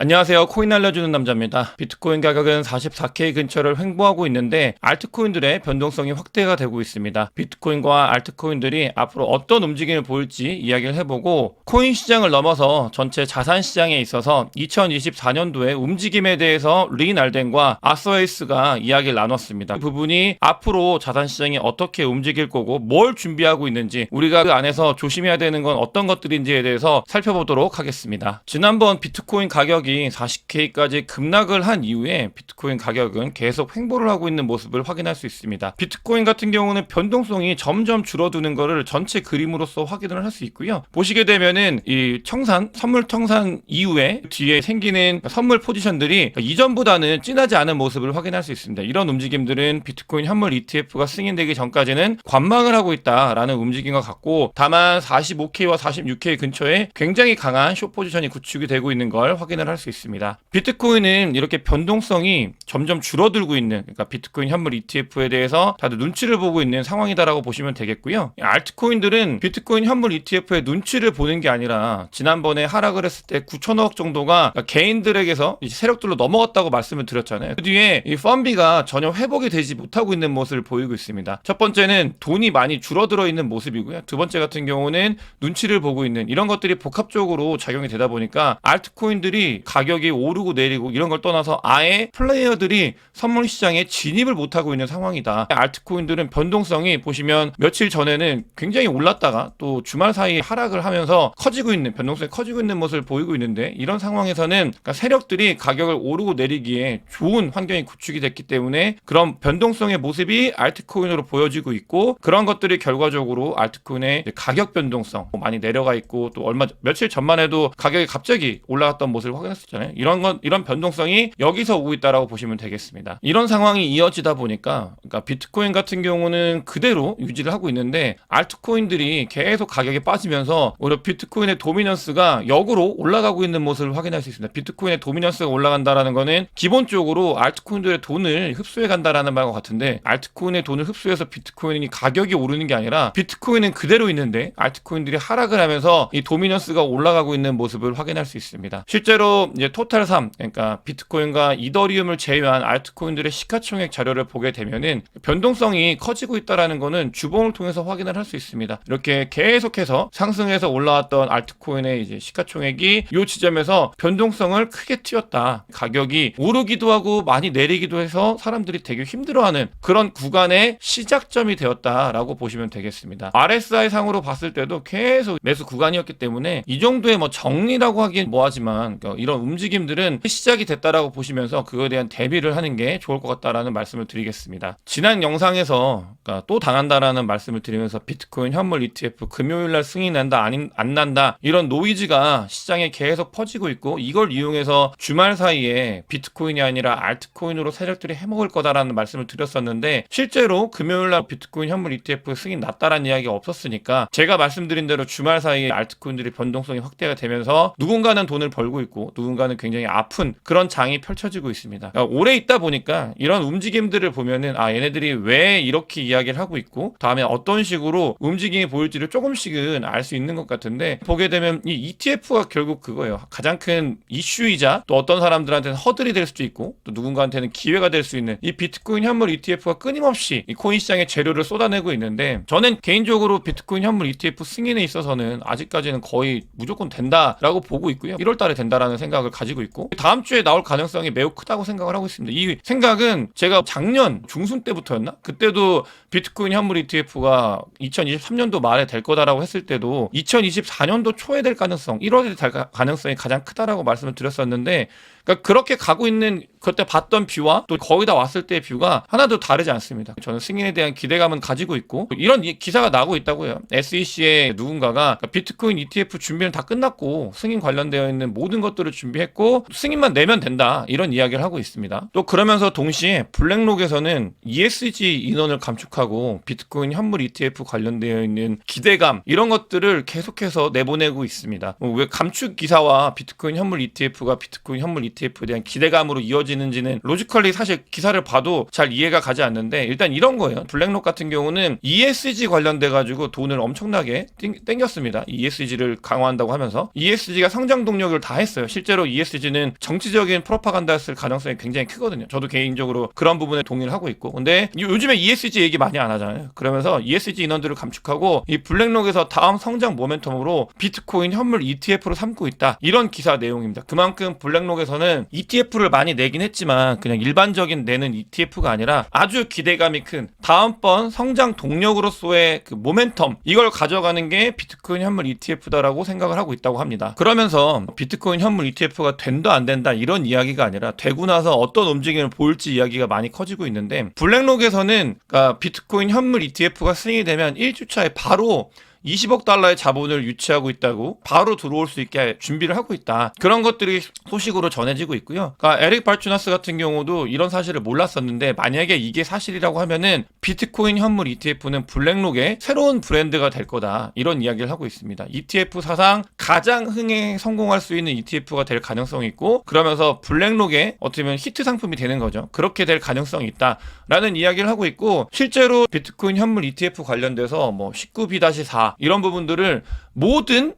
안녕하세요. 코인 알려주는 남자입니다. 비트코인 가격은 44K 근처를 횡보하고 있는데 알트코인들의 변동성이 확대가 되고 있습니다. 비트코인과 알트코인들이 앞으로 어떤 움직임을 보일지 이야기를 해보고 코인 시장을 넘어서 전체 자산 시장에 있어서 2024년도의 움직임에 대해서 린 알덴과 아서에이스가 이야기를 나눴습니다. 그 부분이 앞으로 자산 시장이 어떻게 움직일 거고 뭘 준비하고 있는지 우리가 그 안에서 조심해야 되는 건 어떤 것들인지에 대해서 살펴보도록 하겠습니다. 지난번 비트코인 가격이 40K까지 급락을 한 이후에 비트코인 가격은 계속 횡보를 하고 있는 모습을 확인할 수 있습니다. 비트코인 같은 경우는 변동성이 점점 줄어드는 것을 전체 그림으로서 확인을 할 수 있고요. 보시게 되면은 이 선물 청산 이후에 뒤에 생기는 선물 포지션들이 이전보다는 진하지 않은 모습을 확인할 수 있습니다. 이런 움직임들은 비트코인 현물 ETF가 승인되기 전까지는 관망을 하고 있다라는 움직임과 같고, 다만 45K와 46K 근처에 굉장히 강한 숏 포지션이 구축이 되고 있는 걸 확인을 할 수 있습니다. 비트코인은 이렇게 변동성이 점점 줄어들고 있는, 그러니까 비트코인 현물 ETF에 대해서 다들 눈치를 보고 있는 상황이다라고 보시면 되겠고요. 알트코인들은 비트코인 현물 ETF의 눈치를 보는 게 아니라 지난번에 하락을 했을 때 9천억 정도가 개인들에게서 세력들로 넘어갔다고 말씀을 드렸잖아요. 그 뒤에 이 펀비가 전혀 회복이 되지 못하고 있는 모습을 보이고 있습니다. 첫 번째는 돈이 많이 줄어들어 있는 모습이고요. 두 번째 같은 경우는 눈치를 보고 있는, 이런 것들이 복합적으로 작용이 되다 보니까 알트코인들이 가격이 오르고 내리고 이런 걸 떠나서 아예 플레이어들이 선물 시장에 진입을 못하고 있는 상황이다. 알트코인들은 변동성이 보시면 며칠 전에는 굉장히 올랐다가 또 주말 사이에 하락을 하면서 변동성이 커지고 있는 모습을 보이고 있는데, 이런 상황에서는 그러니까 세력들이 가격을 오르고 내리기에 좋은 환경이 구축이 됐기 때문에 그런 변동성의 모습이 알트코인으로 보여지고 있고, 그런 것들이 결과적으로 알트코인의 가격 변동성 많이 내려가 있고, 또 며칠 전만 해도 가격이 갑자기 올라갔던 모습을 확인했었잖아요. 이런 변동성이 여기서 오고 있다라고 보시면 되겠습니다. 이런 상황이 이어지다 보니까, 그러니까 비트코인 같은 경우는 그대로 유지를 하고 있는데 알트코인들이 계속 가격이 빠지면서 오히려 비트코인의 도미넌스가 역으로 올라가고 있는 모습을 확인할 수 있습니다. 비트코인의 도미넌스가 올라간다라는 거는 기본적으로 알트코인들의 돈을 흡수해 간다라는 말과 같은데, 알트코인의 돈을 흡수해서 비트코인이 가격이 오르는 게 아니라 비트코인은 그대로 있는데 알트코인들이 하락을 하면서 이 도미넌스가 올라가고 있는 모습을 확인할 수 있습니다. 실제로 이제 토탈 3, 그러니까 비트코인과 이더리움을 제외한 알트코인들의 시가총액 자료를 보게 되면은 변동성이 커지고 있다라는 거는 주봉을 통해서 확인을 할 수 있습니다. 이렇게 계속해서 상승해서 올라왔던 알트코인의 이제 시가총액이 이 지점에서 변동성을 크게 튀었다. 가격이 오르기도 하고 많이 내리기도 해서 사람들이 되게 힘들어하는 그런 구간의 시작점이 되었다라고 보시면 되겠습니다. RSI 상으로 봤을 때도 계속 매수 구간이었기 때문에 이 정도의 정리라고 하긴 뭐하지만 이런 움직임들은 시작이 됐다라고 보시면서 그거에 대한 대비를 하는 게 좋을 것 같다라는 말씀을 드리겠습니다. 지난 영상에서 또 당한다라는 말씀을 드리면서 비트코인 현물 ETF 금요일날 승인 난다 안 난다 이런 노이즈가 시장에 계속 퍼지고 있고, 이걸 이용해서 주말 사이에 비트코인이 아니라 알트코인으로 세력들이 해먹을 거다라는 말씀을 드렸었는데, 실제로 금요일날 비트코인 현물 ETF 승인 났다라는 이야기가 없었으니까 제가 말씀드린 대로 주말 사이에 알트코인들이 변동성이 확대가 되면서 누군가는 돈을 벌고 있고 누군가는 굉장히 아픈 그런 장이 펼쳐지고 있습니다. 그러니까 오래 있다 보니까 이런 움직임들을 보면은 얘네들이 왜 이렇게 이야기를 하고 있고 다음에 어떤 식으로 움직임이 보일지를 조금씩은 알 수 있는 것 같은데, 보게 되면 이 ETF가 결국 그거예요. 가장 큰 이슈이자 또 어떤 사람들한테는 허들이 될 수도 있고 또 누군가한테는 기회가 될 수 있는 이 비트코인 현물 ETF가 끊임없이 이 코인 시장에 재료를 쏟아내고 있는데, 저는 개인적으로 비트코인 현물 ETF 승인에 있어서는 아직까지는 거의 무조건 된다라고 보고 있고요. 1월 달에 된다라는 생각을 가지고 있고, 다음 주에 나올 가능성이 매우 크다고 생각을 하고 있습니다. 이 생각은 제가 작년 중순 때부터였나? 그때도 비트코인 현물 ETF가 2023년도 말에 될 거다라고 했을 때도 2024년도 초에 될 가능성, 1월에 될 가능성이 가장 크다라고 말씀을 드렸었는데, 그러니까 그렇게 가고 있는 그때 봤던 뷰와 또 거의 다 왔을 때의 뷰가 하나도 다르지 않습니다. 저는 승인에 대한 기대감은 가지고 있고, 이런 기사가 나오고 있다고요. SEC의 누군가가 비트코인 ETF 준비는 다 끝났고 승인 관련되어 있는 모든 것들을 준비했고 승인만 내면 된다, 이런 이야기를 하고 있습니다. 또 그러면서 동시에 블랙록에서는 ESG 인원을 감축하고 비트코인 현물 ETF 관련되어 있는 기대감, 이런 것들을 계속해서 내보내고 있습니다. 왜 감축 기사와 비트코인 현물 ETF가 비트코인 현물 ETF에 대한 기대감으로 이어질 벌어지는지는 로지컬리 사실 기사를 봐도 잘 이해가 가지 않는데, 일단 이런 거예요. 블랙록 같은 경우는 ESG 관련돼 가지고 돈을 엄청나게 땡겼습니다. ESG를 강화한다고 하면서 ESG가 성장 동력을 다 했어요. 실제로 ESG는 정치적인 프로파간다였을 가능성이 굉장히 크거든요. 저도 개인적으로 그런 부분에 동의를 하고 있고, 근데 요즘에 ESG 얘기 많이 안 하잖아요. 그러면서 ESG 인원들을 감축하고 이 블랙록에서 다음 성장 모멘텀으로 비트코인 현물 ETF로 삼고 있다, 이런 기사 내용입니다. 그만큼 블랙록에서는 ETF를 많이 내긴 했지만 그냥 일반적인 내는 ETF가 아니라 아주 기대감이 큰 다음번 성장 동력으로서의 그 모멘텀, 이걸 가져가는 게 비트코인 현물 ETF다라고 생각을 하고 있다고 합니다. 그러면서 비트코인 현물 ETF가 된다 안 된다 이런 이야기가 아니라 되고 나서 어떤 움직임을 보일지 이야기가 많이 커지고 있는데, 블랙록에서는 그러니까 비트코인 현물 ETF가 승인이 되면 1주차에 바로 20억 달러의 자본을 유치하고 있다고, 바로 들어올 수 있게 준비를 하고 있다, 그런 것들이 소식으로 전해지고 있고요. 그러니까 에릭 발추나스 같은 경우도 이런 사실을 몰랐었는데, 만약에 이게 사실이라고 하면은 비트코인 현물 ETF는 블랙록의 새로운 브랜드가 될 거다, 이런 이야기를 하고 있습니다. ETF 사상 가장 흥행에 성공할 수 있는 ETF가 될 가능성이 있고, 그러면서 블랙록의 어떻게 보면 히트 상품이 되는 거죠. 그렇게 될 가능성이 있다라는 이야기를 하고 있고, 실제로 비트코인 현물 ETF 관련돼서 뭐 19B-4 이런 부분들을 모든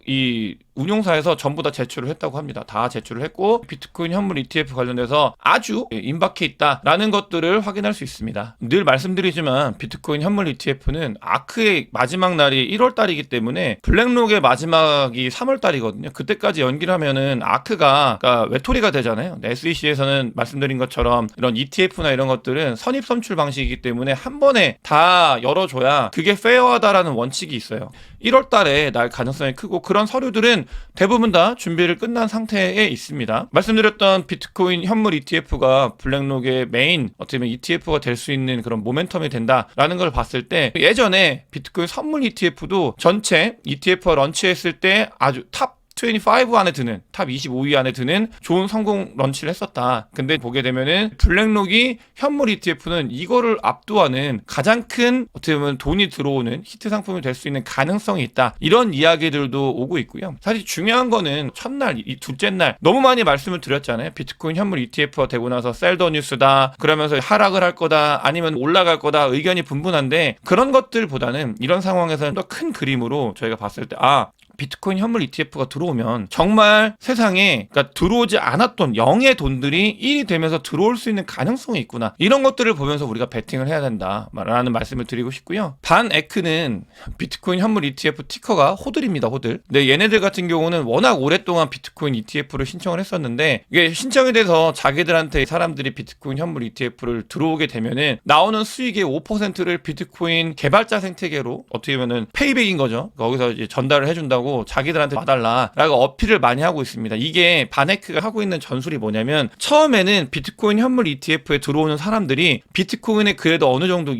이 운용사에서 전부 다 제출을 했다고 합니다. 다 제출을 했고, 비트코인 현물 ETF 관련해서 아주 임박해 있다라는 것들을 확인할 수 있습니다. 늘 말씀드리지만 비트코인 현물 ETF는 아크의 마지막 날이 1월 달이기 때문에 블랙록의 마지막이 3월 달이거든요. 그때까지 연기를 하면은 아크가 그러니까 외톨이가 되잖아요. SEC에서는 말씀드린 것처럼 이런 ETF나 이런 것들은 선입 선출 방식이기 때문에 한 번에 다 열어줘야 그게 페어하다라는 원칙이 있어요. 1월 달에 날 가능성이 크고, 그런 서류들은 대부분 다 준비를 끝난 상태에 있습니다. 말씀드렸던 비트코인 현물 ETF가 블랙록의 메인 어떻게 보면 ETF가 될 수 있는 그런 모멘텀이 된다라는 걸 봤을 때, 예전에 비트코인 선물 ETF도 전체 ETF가 런치했을 때 아주 탑 25 안에 드는, 탑 25위 안에 드는 좋은 성공 런치를 했었다. 근데 보게 되면은 블랙록이 현물 ETF는 이거를 압도하는 가장 큰 어떻게 보면 돈이 들어오는 히트 상품이 될 수 있는 가능성이 있다, 이런 이야기들도 오고 있고요. 사실 중요한 거는 첫날, 이 둘째 날 너무 많이 말씀을 드렸잖아요. 비트코인 현물 ETF가 되고 나서 셀더 뉴스다, 그러면서 하락을 할 거다, 아니면 올라갈 거다, 의견이 분분한데, 그런 것들보다는 이런 상황에서는 더 큰 그림으로 저희가 봤을 때, 비트코인 현물 ETF가 들어오면 정말 세상에 그러니까 들어오지 않았던 0의 돈들이 1이 되면서 들어올 수 있는 가능성이 있구나, 이런 것들을 보면서 우리가 베팅을 해야 된다라는 말씀을 드리고 싶고요. 반에크는 비트코인 현물 ETF 티커가 호들입니다. 호들. 근데 얘네들 같은 경우는 워낙 오랫동안 비트코인 ETF를 신청을 했었는데, 이게 신청이 돼서 자기들한테 사람들이 비트코인 현물 ETF를 들어오게 되면은 나오는 수익의 5%를 비트코인 개발자 생태계로 어떻게 보면은 페이백인 거죠. 거기서 이제 전달을 해준다고 자기들한테 와달라라고 어필을 많이 하고 있습니다. 이게 바네크가 하고 있는 전술이 뭐냐면, 처음에는 비트코인 현물 ETF에 들어오는 사람들이 비트코인에 그래도 어느 정도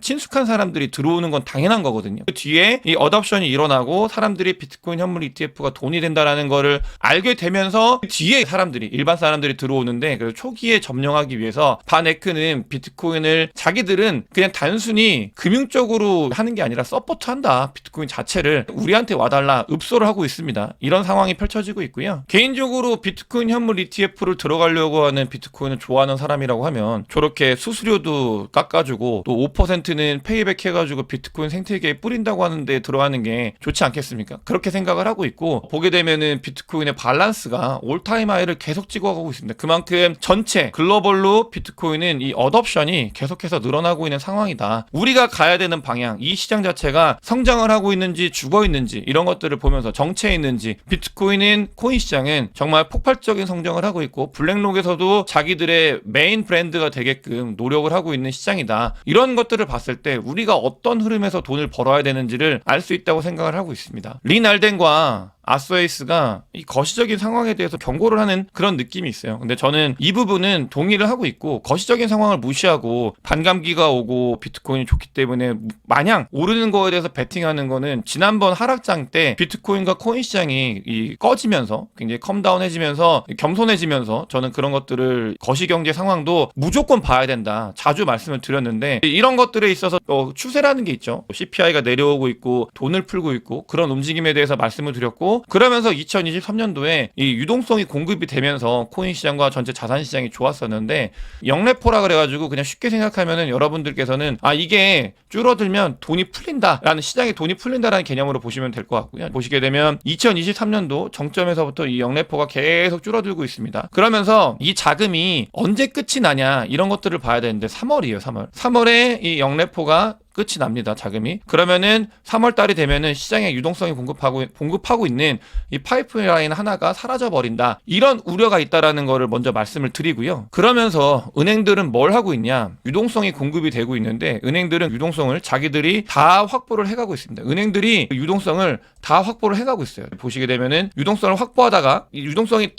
친숙한 사람들이 들어오는 건 당연한 거거든요. 그 뒤에 이 어답션이 일어나고 사람들이 비트코인 현물 ETF가 돈이 된다라는 거를 알게 되면서 그 뒤에 일반 사람들이 들어오는데, 그래서 초기에 점령하기 위해서 바네크는 비트코인을 자기들은 그냥 단순히 금융적으로 하는 게 아니라 서포트한다, 비트코인 자체를 우리한테 와달라, 읍소를 하고 있습니다. 이런 상황이 펼쳐지고 있고요. 개인적으로 비트코인 현물 ETF를 들어가려고 하는 비트코인을 좋아하는 사람이라고 하면 저렇게 수수료도 깎아주고 또 5%는 페이백 해가지고 비트코인 생태계에 뿌린다고 하는데 들어가는 게 좋지 않겠습니까? 그렇게 생각을 하고 있고, 보게 되면은 비트코인의 밸런스가 올타임 하이를 계속 찍어가고 있습니다. 그만큼 전체 글로벌로 비트코인은 이 어덥션이 계속해서 늘어나고 있는 상황이다. 우리가 가야 되는 방향, 이 시장 자체가 성장을 하고 있는지 죽어 있는지 이런 것들을 보면서 정체해 있는지, 비트코인은 코인 시장은 정말 폭발적인 성장을 하고 있고 블랙록에서도 자기들의 메인 브랜드가 되게끔 노력을 하고 있는 시장이다. 이런 것들을 봤을 때 우리가 어떤 흐름에서 돈을 벌어야 되는지를 알 수 있다고 생각을 하고 있습니다. 린 알덴과 아스웨이스가 이 거시적인 상황에 대해서 경고를 하는 그런 느낌이 있어요. 근데 저는 이 부분은 동의를 하고 있고, 거시적인 상황을 무시하고 반감기가 오고 비트코인이 좋기 때문에 마냥 오르는 거에 대해서 베팅하는 거는, 지난번 하락장 때 비트코인과 코인 시장이 꺼지면서 굉장히 컴다운해지면서 겸손해지면서 저는 그런 것들을 거시경제 상황도 무조건 봐야 된다 자주 말씀을 드렸는데, 이런 것들에 있어서 추세라는 게 있죠. CPI가 내려오고 있고 돈을 풀고 있고 그런 움직임에 대해서 말씀을 드렸고, 되고, 그러면서 2023년도에 이 유동성이 공급이 되면서 코인 시장과 전체 자산 시장이 좋았었는데, 영래포라 그래가지고 그냥 쉽게 생각하면은 여러분들께서는 이게 줄어들면 돈이 풀린다라는, 시장에 돈이 풀린다라는 개념으로 보시면 될 것 같고요. 보시게 되면 2023년도 정점에서부터 이 영래포가 계속 줄어들고 있습니다. 그러면서 이 자금이 언제 끝이 나냐 이런 것들을 봐야 되는데 3월이에요. 3월에 이 영래포가 끝이 납니다. 자금이. 그러면은 3월 달이 되면은 시장에 유동성이 공급하고 있는 이 파이프라인 하나가 사라져 버린다. 이런 우려가 있다라는 거를 먼저 말씀을 드리고요. 그러면서 은행들은 뭘 하고 있냐? 유동성이 공급이 되고 있는데 은행들은 유동성을 자기들이 다 확보를 해가고 있습니다. 은행들이 유동성을 다 확보를 해가고 있어요. 보시게 되면은 유동성을 확보하다가 이 유동성이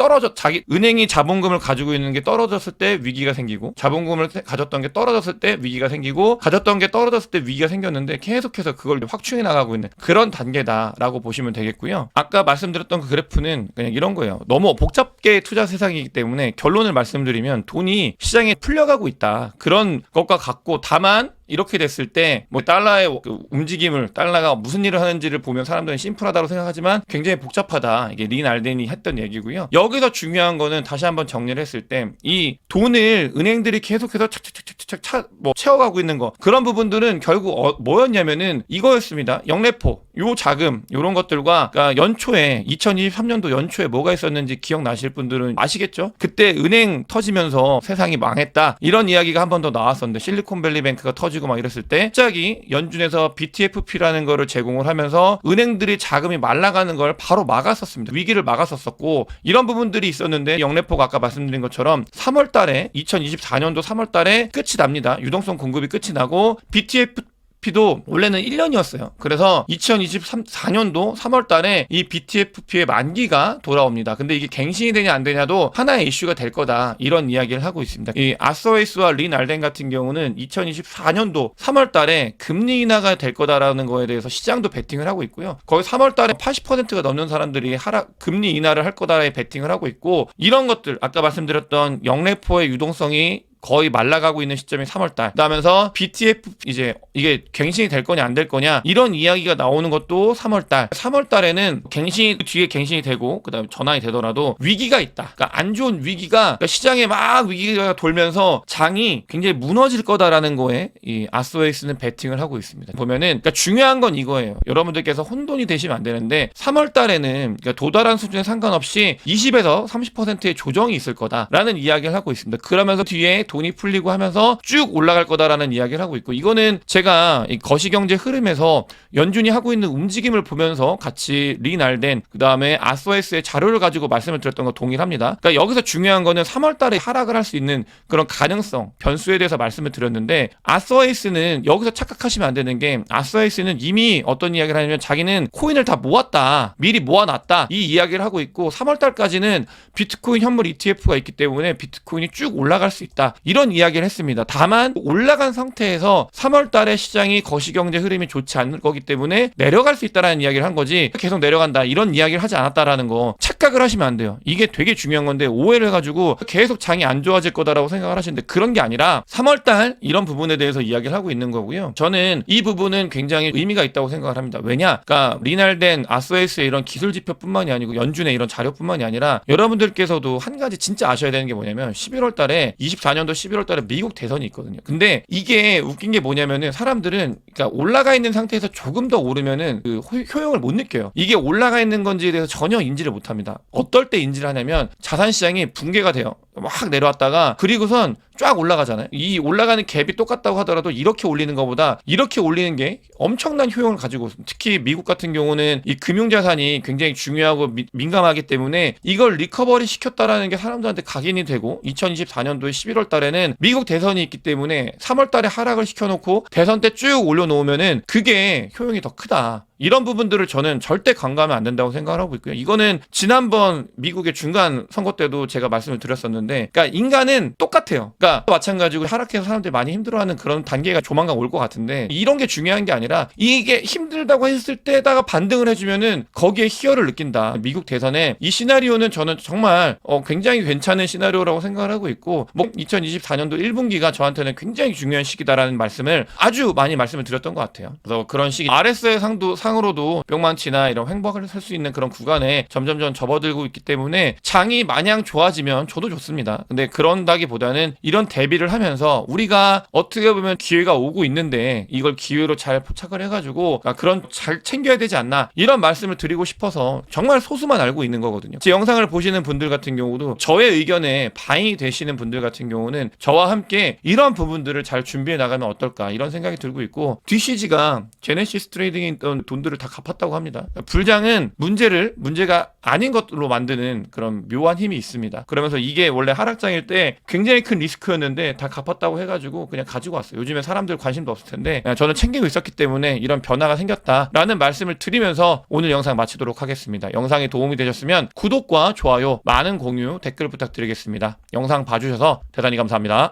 은행이 자본금을 가지고 있는 게 떨어졌을 때 위기가 생기고, 자본금을 가졌던 게 떨어졌을 때 위기가 생기고, 가졌던 게 떨어졌을 때 위기가 생겼는데 계속해서 그걸 확충해 나가고 있는 그런 단계다라고 보시면 되겠고요. 아까 말씀드렸던 그 그래프는 그냥 이런 거예요. 너무 복잡게 투자 세상이기 때문에 결론을 말씀드리면 돈이 시장에 풀려가고 있다. 그런 것과 같고, 다만 이렇게 됐을 때 달러의 달러가 무슨 일을 하는지를 보면 사람들은 심플하다고 생각하지만 굉장히 복잡하다. 이게 린 알덴이 했던 얘기고요. 여기서 중요한 거는 다시 한번 정리를 했을 때 이 돈을 은행들이 계속해서 착착착착착 채워가고 있는 거, 그런 부분들은 결국 뭐였냐면은 이거였습니다. 영래포, 요 자금, 요런 것들과, 그러니까 연초에 2023년도 연초에 뭐가 있었는지 기억나실 분들은 아시겠죠? 그때 은행 터지면서 세상이 망했다. 이런 이야기가 한 번 더 나왔었는데, 실리콘밸리뱅크가 터지고 막 이랬을 때 갑자기 연준에서 BTFP라는 거를 제공을 하면서 은행들이 자금이 말라가는 걸 바로 막았었습니다. 위기를 막았었고, 이런 부분들이 있었는데 영래포가 아까 말씀드린 것처럼 3월 달에 2024년도 3월 달에 끝이 납니다. 유동성 공급이 끝이 나고 BTFP도 원래는 1년이었어요. 그래서 2024년도 3월 달에 이 BTFP의 만기가 돌아옵니다. 근데 이게 갱신이 되냐 안 되냐도 하나의 이슈가 될 거다. 이런 이야기를 하고 있습니다. 이 아서웨이스와 린 알덴 같은 경우는 2024년도 3월 달에 금리 인하가 될 거다라는 거에 대해서 시장도 베팅을 하고 있고요. 거의 3월 달에 80%가 넘는 사람들이 금리 인하를 할 거다라에 베팅을 하고 있고, 이런 것들, 아까 말씀드렸던 영래포의 유동성이 거의 말라가고 있는 시점이 3월달. 그러면서 BTF 이게 갱신이 될 거냐 안 될 거냐 이런 이야기가 나오는 것도 3월달. 3월달에는 뒤에 갱신이 되고 그다음에 전환이 되더라도 위기가 있다. 그러니까 안 좋은 위기가, 그러니까 시장에 막 위기가 돌면서 장이 굉장히 무너질 거다라는 거에 이 아스웨이스는 베팅을 하고 있습니다. 보면은 그러니까 중요한 건 이거예요. 여러분들께서 혼돈이 되시면 안 되는데 3월달에는 그러니까 도달한 수준에 상관없이 20에서 30%의 조정이 있을 거다라는 이야기를 하고 있습니다. 그러면서 뒤에 돈이 풀리고 하면서 쭉 올라갈 거다라는 이야기를 하고 있고, 이거는 제가 이 거시경제 흐름에서 연준이 하고 있는 움직임을 보면서 같이 린 알덴 그다음에 아스웨이스의 자료를 가지고 말씀을 드렸던 거 동일합니다. 그러니까 여기서 중요한 거는 3월 달에 하락을 할 수 있는 그런 가능성, 변수에 대해서 말씀을 드렸는데, 아스웨이스는 여기서 착각하시면 안 되는 게, 아스웨이스는 이미 어떤 이야기를 하냐면 자기는 코인을 다 모았다, 미리 모아놨다, 이 이야기를 하고 있고, 3월 달까지는 비트코인 현물 ETF가 있기 때문에 비트코인이 쭉 올라갈 수 있다, 이런 이야기를 했습니다. 다만 올라간 상태에서 3월 달에 시장이 거시경제 흐름이 좋지 않을 거기 때문에 내려갈 수 있다라는 이야기를 한 거지, 계속 내려간다 이런 이야기를 하지 않았다라는 거 착각을 하시면 안 돼요. 이게 되게 중요한 건데 오해를 해가지고 계속 장이 안 좋아질 거다라고 생각을 하시는데 그런 게 아니라 3월 달 이런 부분에 대해서 이야기를 하고 있는 거고요. 저는 이 부분은 굉장히 의미가 있다고 생각을 합니다. 왜냐? 그러니까 리날덴, 아스웨이스의 이런 기술 지표뿐만이 아니고 연준의 이런 자료뿐만이 아니라 여러분들께서도 한 가지 진짜 아셔야 되는 게 뭐냐면 11월 달에 24년도 11월 달에 미국 대선이 있거든요. 근데 이게 웃긴 게 뭐냐면은 사람들은 그러니까 올라가 있는 상태에서 조금 더 오르면은 그 효용을 못 느껴요. 이게 올라가 있는 건지에 대해서 전혀 인지를 못 합니다. 어떨 때 인지를 하냐면 자산 시장이 붕괴가 돼요. 막 내려왔다가 그리고선 쫙 올라가잖아요. 이 올라가는 갭이 똑같다고 하더라도 이렇게 올리는 것보다 이렇게 올리는 게 엄청난 효용을 가지고 있습니다. 특히 미국 같은 경우는 이 금융자산이 굉장히 중요하고 민감하기 때문에 이걸 리커버리 시켰다라는 게 사람들한테 각인이 되고, 2024년도에 11월 달에는 미국 대선이 있기 때문에 3월 달에 하락을 시켜놓고 대선 때 쭉 올려놓으면은 그게 효용이 더 크다. 이런 부분들을 저는 절대 간과하면 안 된다고 생각을 하고 있고요. 이거는 지난번 미국의 중간 선거 때도 제가 말씀을 드렸었는데, 그러니까 인간은 똑같아요. 그러니까 마찬가지로 하락해서 사람들이 많이 힘들어하는 그런 단계가 조만간 올 것 같은데, 이런 게 중요한 게 아니라 이게 힘들다고 했을 때다가 반등을 해주면은 거기에 희열을 느낀다. 미국 대선에 이 시나리오는 저는 정말 굉장히 괜찮은 시나리오라고 생각을 하고 있고, 2024년도 1분기가 저한테는 굉장히 중요한 시기다라는 말씀을 아주 많이 말씀을 드렸던 것 같아요. 그래서 그런 시기 RSI 상도 장으로도 뿅망치나 이런 횡보를 살 수 있는 그런 구간에 점점점 접어들고 있기 때문에 장이 마냥 좋아지면 저도 좋습니다. 근데 그런다기보다는 이런 대비를 하면서 우리가 어떻게 보면 기회가 오고 있는데 이걸 기회로 잘 포착을 해가지고 그런 잘 챙겨야 되지 않나 이런 말씀을 드리고 싶어서 정말 소수만 알고 있는 거거든요. 제 영상을 보시는 분들 같은 경우도 저의 의견에 반영이 되시는 분들 같은 경우는 저와 함께 이런 부분들을 잘 준비해 나가면 어떨까 이런 생각이 들고 있고, DCG가 제네시스 트레이딩에 있던 돈들을 다 갚았다고 합니다. 불장은 문제가 아닌 것으로 만드는 그런 묘한 힘이 있습니다. 그러면서 이게 원래 하락장일 때 굉장히 큰 리스크였는데 다 갚았다고 해가지고 그냥 가지고 왔어요. 요즘에 사람들 관심도 없을 텐데 저는 챙기고 있었기 때문에 이런 변화가 생겼다라는 말씀을 드리면서 오늘 영상 마치도록 하겠습니다. 영상이 도움이 되셨으면 구독과 좋아요, 많은 공유, 댓글 부탁드리겠습니다. 영상 봐주셔서 대단히 감사합니다.